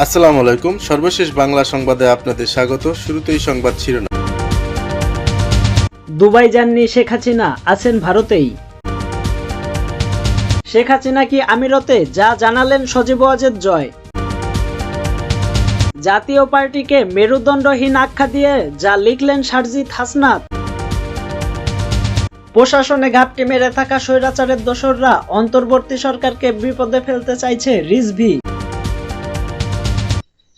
আসসালামু আলাইকুম। সর্বশেষ বাংলা সংবাদে আপনাদের স্বাগত। শুরুতেই সংবাদ শিরোনাম। দুবাই যাননি শেখ হাসিনা, আছেন ভারতেই। শেখ হাসিনা কি আমিরতে, যা জানালেন সজীব ওয়াজেদ জয়। জাতীয় পার্টিকে মেরুদণ্ডহীন আখ্যা দিয়ে যা লিখলেন সারজিৎ হাসনাত। প্রশাসনে ঘাপটি মেরে থাকা স্বৈরাচারের দোসররা অন্তর্বর্তী সরকারকে বিপদে ফেলতে চাইছে রিজভী।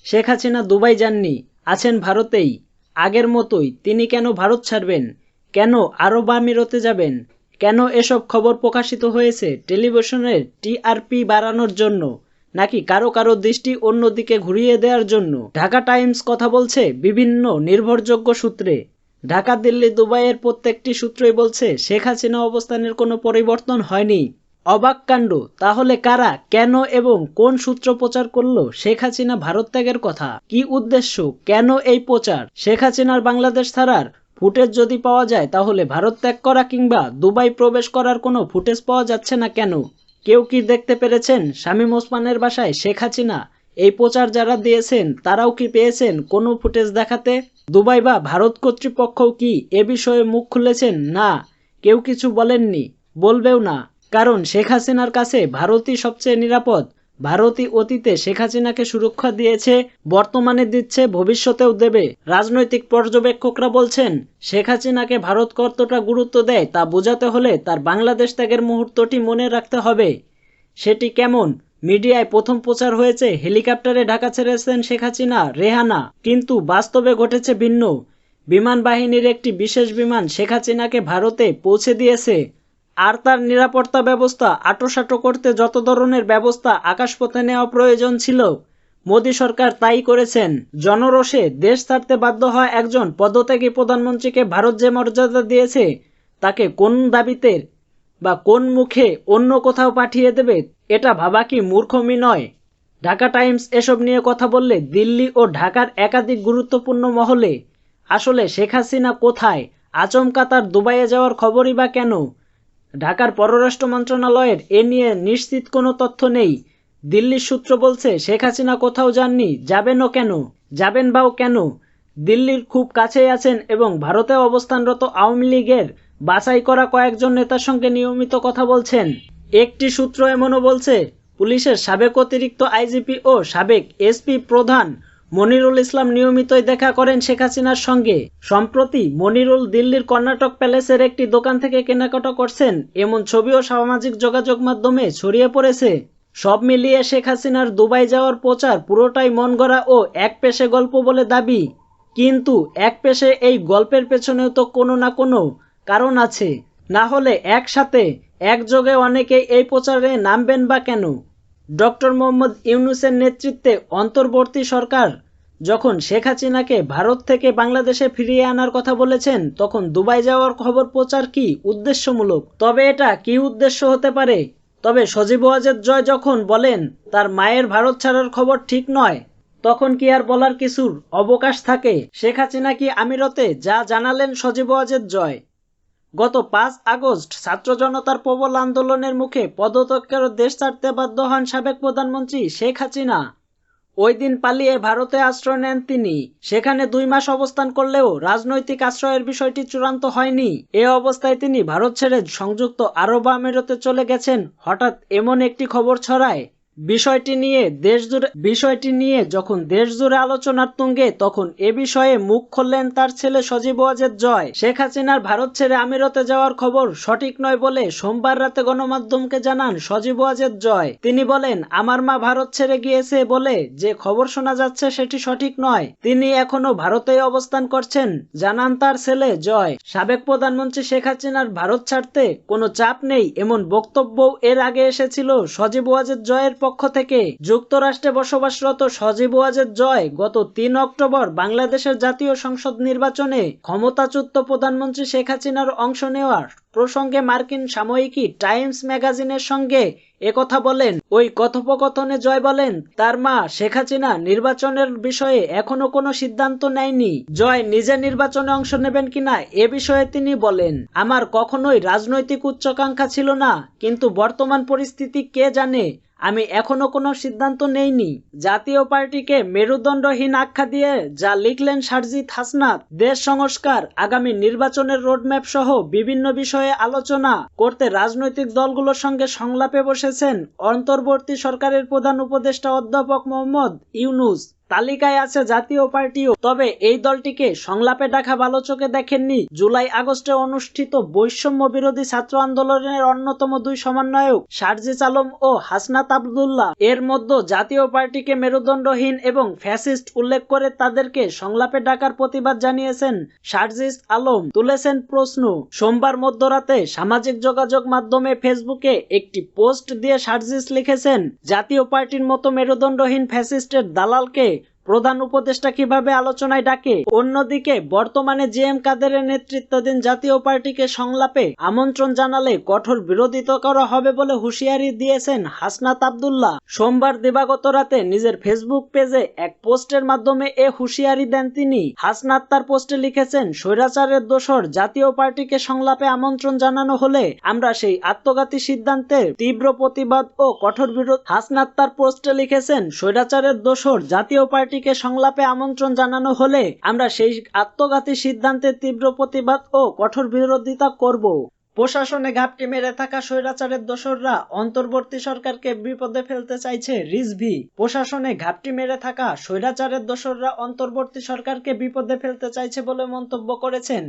শেখ হাসিনা দুবাই যাননি, আছেন ভারতেই। আগের মতোই তিনি কেন ভারত ছাড়বেন? কেন আরব আমিরতে যাবেন? কেন এসব খবর প্রকাশিত হয়েছে টেলিভিশনের টিআরপি বাড়ানোর জন্য, নাকি কারো কারো দৃষ্টি অন্যদিকে ঘুরিয়ে দেওয়ার জন্য? ঢাকা টাইমস কথা বলছে বিভিন্ন নির্ভরযোগ্য সূত্রে। ঢাকা, দিল্লি, দুবাইয়ের প্রত্যেকটি সূত্রই বলছে শেখ হাসিনা অবস্থানের কোনো পরিবর্তন হয়নি। অবাক কাণ্ড। তাহলে কারা, কেন এবং কোন সূত্র প্রচার করলো শেখ হাসিনা ভারত ত্যাগের কথা? কি উদ্দেশ্য? কেন এই প্রচার? শেখ হাসিনার বাংলাদেশ ছাড়ার ফুটেজ যদি পাওয়া যায়, তাহলে ভারত ত্যাগ করা কিংবা দুবাই প্রবেশ করার কোনো ফুটেজ পাওয়া যাচ্ছে না কেন? কেউ কি দেখতে পেরেছেন শামীম ওসমানের বাসায় শেখ হাসিনা? এই প্রচার যারা দিয়েছেন তারাও কি পেয়েছেন কোনো ফুটেজ দেখাতে? দুবাই বা ভারত কর্তৃপক্ষও কি এ বিষয়ে মুখ খুলেছেন? না, কেউ কিছু বলেননি, বলবেও না। কারণ শেখ হাসিনার কাছে ভারতই সবচেয়ে নিরাপদ। ভারতই অতীতে শেখ হাসিনাকে সুরক্ষা দিয়েছে, বর্তমানে দিচ্ছে, ভবিষ্যতেও দেবে। রাজনৈতিক পর্যবেক্ষকরা বলছেন শেখ হাসিনাকে ভারত কতটা গুরুত্ব দেয় তা বোঝাতে হলে তার বাংলাদেশ ত্যাগের মুহূর্তটি মনে রাখতে হবে। সেটি কেমন? মিডিয়ায় প্রথম প্রচার হয়েছে হেলিকপ্টারে ঢাকা ছেড়েছেন শেখ হাসিনা, রেহানা। কিন্তু বাস্তবে ঘটেছে ভিন্ন। বিমান বাহিনীর একটি বিশেষ বিমান শেখ হাসিনাকে ভারতে পৌঁছে দিয়েছে। আর তার নিরাপত্তা ব্যবস্থা আঁটোসাঁটো করতে যত ধরনের ব্যবস্থা আকাশপথে নেওয়া প্রয়োজন ছিল, মোদী সরকার তাই করেছেন। জনরোষে দেশ ছাড়তে বাধ্য হওয়া একজন পদত্যাগী প্রধানমন্ত্রীকে ভারত যে মর্যাদা দিয়েছে, তাকে কোন দাবিতে বা কোন মুখে অন্য কোথাও পাঠিয়ে দেবে, এটা ভাবা কি মূর্খমি নয়? ঢাকা টাইমস এসব নিয়ে কথা বললে দিল্লি ও ঢাকার একাধিক গুরুত্বপূর্ণ মহলে আসলে শেখ হাসিনা কোথায়, আচমকা তার দুবাইয়ে যাওয়ার খবরই বা কেন? ঢাকার পররাষ্ট্র মন্ত্রণালয়ের এ নিয়ে নিশ্চিত কোনো তথ্য নেই। দিল্লির সূত্র বলছে শেখ হাসিনা কোথাও যাননি, যাবেনও কেন? যাবেন বাও কেন? দিল্লির খুব কাছেই আছেন এবং ভারতে অবস্থানরত আওয়ামী লীগের বাছাই করা কয়েকজন নেতার সঙ্গে নিয়মিত কথা বলছেন। একটি সূত্র এমনও বলছে পুলিশের সাবেক অতিরিক্ত আইজিপি ও সাবেক এসপি প্রধান মনিরুল ইসলাম নিয়মিতই দেখা করেন শেখ হাসিনার সঙ্গে। সম্প্রতি মনিরুল দিল্লির কর্ণাটক প্যালেসের একটি দোকান থেকে কেনাকাটা করছেন, এমন ছবিও সামাজিক যোগাযোগ মাধ্যমে ছড়িয়ে পড়েছে। সব মিলিয়ে শেখ হাসিনার দুবাই যাওয়ার প্রচার পুরোটাই মনগড়া ও একপেশে গল্প বলে দাবি। কিন্তু একপেশে এই গল্পের পেছনেও তো কোনো না কোনো কারণ আছে। না হলে একসাথে একযোগে অনেকেই এই প্রচারে নামবেন বা কেন? ডক্টর মোহাম্মদ ইউনূসের নেতৃত্বে অন্তর্বর্তী সরকার যখন শেখ হাসিনাকে ভারত থেকে বাংলাদেশে ফিরিয়ে আনার কথা বলেছেন, তখন দুবাই যাওয়ার খবর প্রচার কি উদ্দেশ্যমূলক? তবে এটা কি উদ্দেশ্য হতে পারে? তবে সজীব ওয়াজেদ জয় যখন বলেন তার মায়ের ভারত ছাড়ার খবর ঠিক নয়, তখন কি আর বলার কিছুর অবকাশ থাকে? শেখ হাসিনা কি আমিরতে, যা জানালেন সজীব ওয়াজেদ জয়। গত 5 আগস্ট ছাত্র জনতার প্রবল আন্দোলনের মুখে পদত্যাগ করে দেশ ছাড়তে বাধ্য হন সাবেক প্রধানমন্ত্রী শেখ হাসিনা। ওই দিন পালিয়ে ভারতে আশ্রয় নেন তিনি। সেখানে 2 মাস অবস্থান করলেও রাজনৈতিক আশ্রয়ের বিষয়টি চূড়ান্ত হয়নি। এ অবস্থায় তিনি ভারত ছেড়ে সংযুক্ত আরব আমিরাতে চলে গেছেন। হঠাৎ এমন একটি খবর ছড়ায়। বিষয়টি নিয়ে যখন দেশ জুড়ে আলোচনার তুঙ্গে, তখন এ বিষয়ে মুখ খুললেন তার ছেলে সজীব ওয়াজেদ জয়। শেখ হাসিনার ভারত ছেড়ে আমিরাতে যাওয়ার খবর সঠিক নয় বলে সোমবার রাতে গণমাধ্যমকে জানান সজীব ওয়াজেদ জয়। তিনি বলেন, আমার মা ভারত ছেড়ে গিয়েছে বলে যে খবর শোনা যাচ্ছে সেটি সঠিক নয়। তিনি এখনো ভারতেই অবস্থান করছেন, জানান তার ছেলে জয়। সাবেক প্রধানমন্ত্রী শেখ হাসিনার ভারত ছাড়তে কোনো চাপ নেই, এমন বক্তব্য এর আগে এসেছিল সজীব ওয়াজেদ জয়ের পক্ষ থেকে। যুক্তরাষ্ট্রে বসবাসরত সজীব ওয়াজেদ জয় গত 3 অক্টোবর বাংলাদেশের জাতীয় সংসদ নির্বাচনে ক্ষমতাচ্যুত প্রধানমন্ত্রী শেখ হাসিনার অংশ নেওয়ার প্রসঙ্গে মার্কিন সাময়িকী টাইমস ম্যাগাজিনের সঙ্গে একথা বলেন। ওই কথোপকথনে জয় বলেন, তার মা শেখ হাসিনা নির্বাচনের বিষয়ে এখনো কোনো সিদ্ধান্ত নেয়নি। জয় নিজে নির্বাচনে অংশ নেবেন কিনা এ বিষয়ে তিনি বলেন, আমার কখনোই রাজনৈতিক উচ্চাকাঙ্ক্ষা ছিল না, কিন্তু বর্তমান পরিস্থিতি কে জানে, আমি এখনো কোনো সিদ্ধান্ত নেইনি। জাতীয় পার্টিকে মেরুদণ্ডহীন আখ্যা দিয়ে যা লিখলেন সারজিৎ হাসনাত, দেশ সংস্কার, আগামী নির্বাচনের রোডম্যাপ সহ বিভিন্ন বিষয়ে আলোচনা করতে রাজনৈতিক দলগুলোর সঙ্গে সংলাপে বসেছেন অন্তর্বর্তী সরকারের প্রধান উপদেষ্টা অধ্যাপক মোহাম্মদ ইউনূস। তালিকায় আছে জাতীয় পার্টিও, তবে এই দলটিকে সংলাপে ডাকা ভালো চোখে দেখেননি জুলাই আগস্টে অনুষ্ঠিত বৈষম্য বিরোধী ছাত্র আন্দোলনের অন্যতম দুই সমন্বয়ক সারজিস আলম ও হাসনাত আব্দুল্লাহ। এর মধ্যে জাতীয় পার্টিকে মেরুদণ্ডহীন এবং ফ্যাসিস্ট উল্লেখ করে তাদেরকে সংলাপে ডাকার প্রতিবাদ জানিয়েছেন সারজিস আলম। তুলেছেন প্রশ্ন। সোমবার মধ্যরাতে সামাজিক যোগাযোগ মাধ্যমে ফেসবুকে একটি পোস্ট দিয়ে সারজিস লিখেছেন, জাতীয় পার্টির মতো মেরুদণ্ডহীন ফ্যাসিস্টের দালালকে প্রধান উপদেষ্টা কিভাবে আলোচনায় ডাকে। অন্যদিকে বর্তমানে জে.এম. কাদেরের নেতৃত্বাধীন জাতীয় পার্টিকে সংলাপে আমন্ত্রণ জানালে কঠোর বিরোধিতা করা হবে বলে হুঁশিয়ারি দিয়েছেন হাসনাত আব্দুল্লাহ। সোমবার দিবাগত রাতে নিজের ফেসবুক পেজে এক পোস্টের মাধ্যমে এ হুঁশিয়ারি দেন তিনি। হাসনাত তার পোস্টে লিখেছেন, স্বৈরাচারের দোসর জাতীয় পার্টিকে সংলাপে আমন্ত্রণ জানানো হলে আমরা সেই আত্মঘাতী সিদ্ধান্তের তীব্র প্রতিবাদ ও কঠোর বিরোধ। হাসনাত তার পোস্টে লিখেছেন, স্বৈরাচারের দোসর জাতীয় পার্টি সংলাপে আমন্ত্রণ জানানো হলে আমরা সেই আত্মঘাতী সিদ্ধান্তের তীব্র প্রতিবাদ ও কঠোর বিরোধিতা করব। প্রশাসনে ঘাপটি মেরে থাকা স্বৈরাচারের দোসররা অন্তর্বর্তী সরকারকে বিপদে ফেলতে চাইছে রিজভী। প্রশাসনে ঘাপটি মেরে থাকা স্বৈরাচারের দোসররা অন্তর্বর্তী সরকারকে বিপদে ফেলতে চাইছে বলে মন্তব্য করেছেন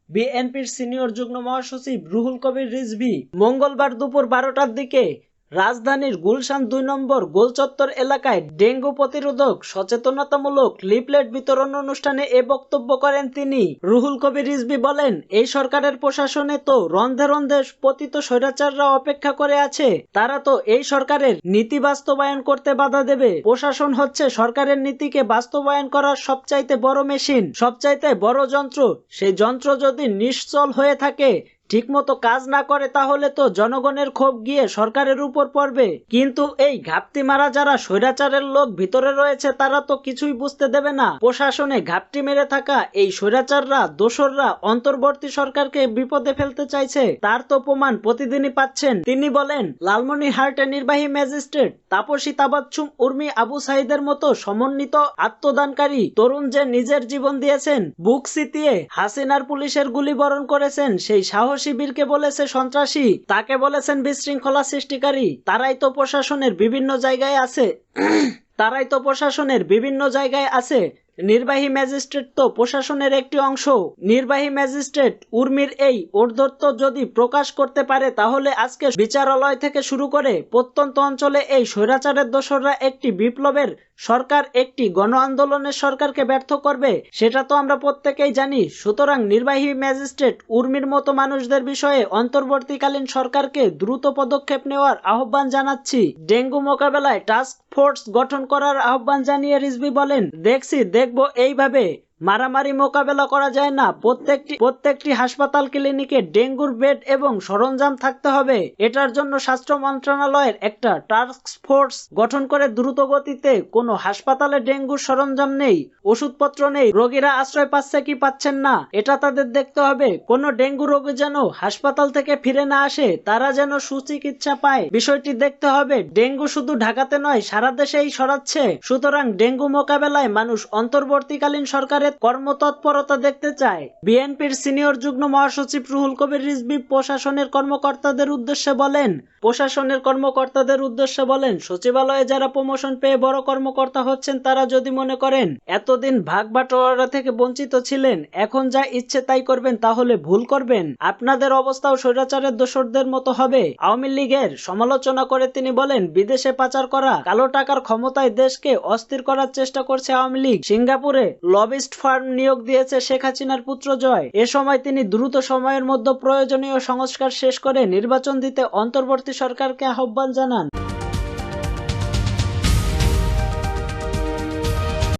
বিএনপির সিনিয়র যুগ্ম মহাসচিব রুহুল কবির রিজভী। মঙ্গলবার দুপুর 12টার দিকে রাজধানীর গুলশান 2 নম্বর গোলচত্বর এলাকায় ডেঙ্গু প্রতিরোধক সচেতনতামূলক লিফলেট বিতরণ অনুষ্ঠানে এ বক্তব্য করেন তিনি। রুহুল কবির রিজভী বলেন, এই সরকারের প্রশাসনে তো রন্ধে রন্ধে পতিত স্বৈরাচাররা অপেক্ষা করে আছে, তারা তো এই সরকারের নীতি বাস্তবায়ন করতে বাধা দেবে। প্রশাসন হচ্ছে সরকারের নীতিকে বাস্তবায়ন করার সবচাইতে বড় মেশিন, সবচাইতে বড় যন্ত্র। সেই যন্ত্র যদি নিশ্চল হয়ে থাকে, ঠিকমতো কাজ না করে, তাহলে তো জনগণের ক্ষোভ গিয়ে সরকারের উপর পড়বে। কিন্তু এই ঘাপটি মারা যারা স্বৈরাচারের লোক ভিতরে রয়েছে, তারা তো কিছুই বুঝতে দেবে না। প্রশাসনে ঘাপটি মেরে থাকা এই স্বৈরাচাররা দোসররা অন্তর্বর্তী সরকারকে বিপদে ফেলতে চাইছে, তার তো প্রমাণ প্রতিদিনই পাচ্ছেন। তিনি বলেন, লালমনিরহাটের নির্বাহী ম্যাজিস্ট্রেট তাপসী তাবাচ্ছুম উর্মি আবু সাইদের মতো সমন্বিত আত্মদানকারী তরুণ যে নিজের জীবন দিয়েছেন, বুক চিতিয়ে হাসিনার পুলিশের গুলি বরণ করেছেন, সেই সাহস শিবিরকে বলেছে সন্ত্রাসী, তাকে বলেছেন বিশৃঙ্খলা সৃষ্টিকারী। তারাই তো প্রশাসনের বিভিন্ন জায়গায় আছে। নির্বাহী ম্যাজিস্ট্রেট তো প্রশাসনের একটি অংশ। নির্বাহী ম্যাজিস্ট্রেট উর্মির এই ঔদ্ধত্য যদি প্রকাশ করতে পারে, তাহলে আজকে বিচারালয় থেকে শুরু করে প্রত্যন্ত অঞ্চলে এই স্বৈরাচারের দোসররা একটি বিপ্লবের সরকার, একটি গণ আন্দোলনের সরকারকে ব্যর্থ করবে, সেটা তো আমরা প্রত্যেকেই জানি। সুতরাং নির্বাহী ম্যাজিস্ট্রেট উর্মির মতো মানুষদের বিষয়ে অন্তর্বর্তীকালীন সরকারকে দ্রুত পদক্ষেপ নেওয়ার আহ্বান জানাচ্ছি। ডেঙ্গু মোকাবেলায় টাস্ক ফোর্স গঠন করার আহ্বান জানিয়ে রিজভী বলেন, দেখবো এইভাবে মারামারি মোকাবেলা করা যায় না। প্রত্যেকটি হাসপাতাল ক্লিনিকে ডেঙ্গুর বেড এবং সরঞ্জাম থাকতে হবে। এটার জন্য স্বাস্থ্য মন্ত্রণালয়ের একটা টাস্ক ফোর্স গঠন করে দ্রুত গতিতে, কোনো হাসপাতালে ডেঙ্গুর সরঞ্জাম নেই, ওষুধপত্র নেই, রোগীরা আশ্রয় পাচ্ছে কি পাচ্ছেন না, এটা তাদের দেখতে হবে। কোনো ডেঙ্গু রোগী যেন হাসপাতাল থেকে ফিরে না আসে, তারা যেন সুচিকিৎসা পায়, বিষয়টি দেখতে হবে। ডেঙ্গু শুধু ঢাকাতে নয়, সারা দেশেই ছড়াচ্ছে। সুতরাং ডেঙ্গু মোকাবেলায় মানুষ অন্তর্বর্তীকালীন সরকারের কর্মতৎপরতা দেখতে চায়। বিএনপির সিনিয়র যুগ্ম মহাসচিব রুহুল কবির রিজভী প্রশাসনের কর্মকর্তাদের উদ্দেশ্যে বলেন, সচিবালয়ে যারা প্রমোশন পেয়ে বড় কর্মকর্তা হচ্ছেন, তারা যদি মনে করেন এতদিন ভাগ বাটোয়ারা থেকে বঞ্চিত ছিলেন, এখন যা ইচ্ছে তাই করবেন, তাহলে ভুল করবেন। আপনাদের অবস্থাও স্বৈরাচারের দোসরদের মতো হবে। আওয়ামী লীগের সমালোচনা করে তিনি বলেন, বিদেশে পাচার করা কালো টাকার ক্ষমতায় দেশকে অস্থির করার চেষ্টা করছে আওয়ামী লীগ। সিঙ্গাপুরে লবিস্ট ফার্ম নিয়োগ দিয়েছে শেখ হাসিনার পুত্র জয়। এ সময় তিনি দ্রুত সময়ের মধ্যে প্রয়োজনীয় সংস্কার শেষ করে নির্বাচন দিতে অন্তর্বর্তী সরকারকে আহ্বান জানান।